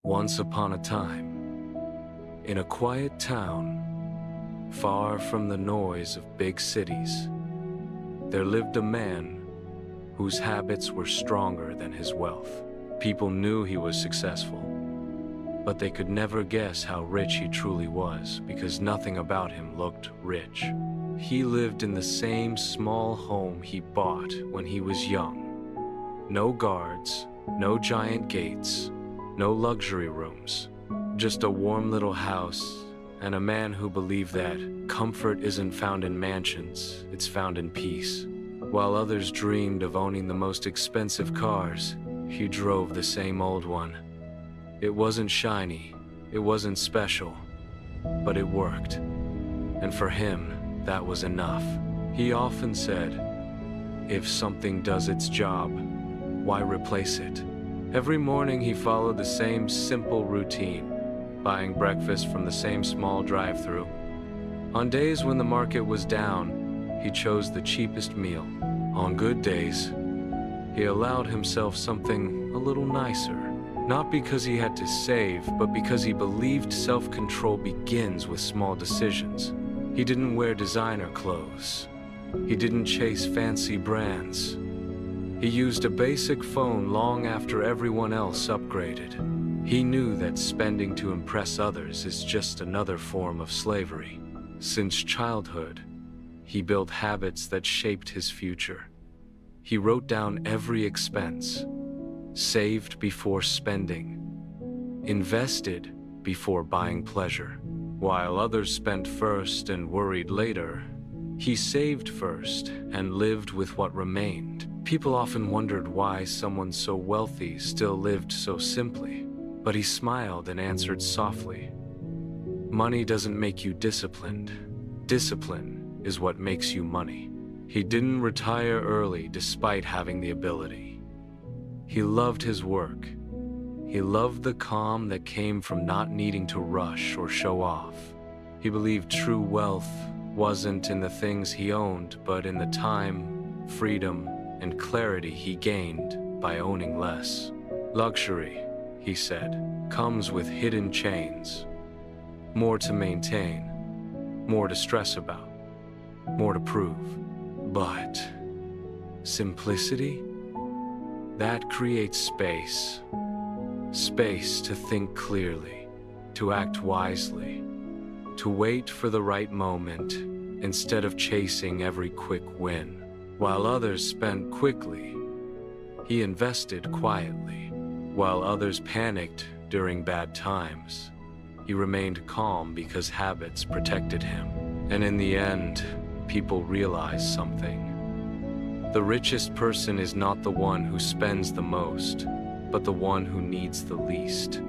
Once upon a time, in a quiet town, far from the noise of big cities, there lived a man whose habits were stronger than his wealth. People knew he was successful, but they could never guess how rich he truly was because nothing about him looked rich. He lived in the same small home he bought when he was young. No guards, no giant gates, no luxury rooms, just a warm little house and a man who believed that comfort isn't found in mansions, it's found in peace. While others dreamed of owning the most expensive cars, he drove the same old one. It wasn't shiny, it wasn't special, but it worked. And for him, that was enough. He often said, if something does its job, why replace it? Every morning he followed the same simple routine, buying breakfast from the same small drive-thru. On days when the market was down, he chose the cheapest meal. On good days, he allowed himself something a little nicer. Not because he had to save, but because he believed self-control begins with small decisions. He didn't wear designer clothes. He didn't chase fancy brands. He used a basic phone long after everyone else upgraded. He knew that spending to impress others is just another form of slavery. Since childhood, he built habits that shaped his future. He wrote down every expense, saved before spending, invested before buying pleasure. While others spent first and worried later, he saved first and lived with what remained. People often wondered why someone so wealthy still lived so simply, but he smiled and answered softly, "Money doesn't make you disciplined. Discipline is what makes you money." He didn't retire early despite having the ability. He loved his work. He loved the calm that came from not needing to rush or show off. He believed true wealth wasn't in the things he owned, but in the time, freedom, and clarity he gained by owning less. Luxury, he said, comes with hidden chains. More to maintain, more to stress about, more to prove. But simplicity? That creates space. Space to think clearly, to act wisely, to wait for the right moment instead of chasing every quick win. While others spent quickly, he invested quietly. While others panicked during bad times, he remained calm because habits protected him. And in the end, people realized something. The richest person is not the one who spends the most, but the one who needs the least.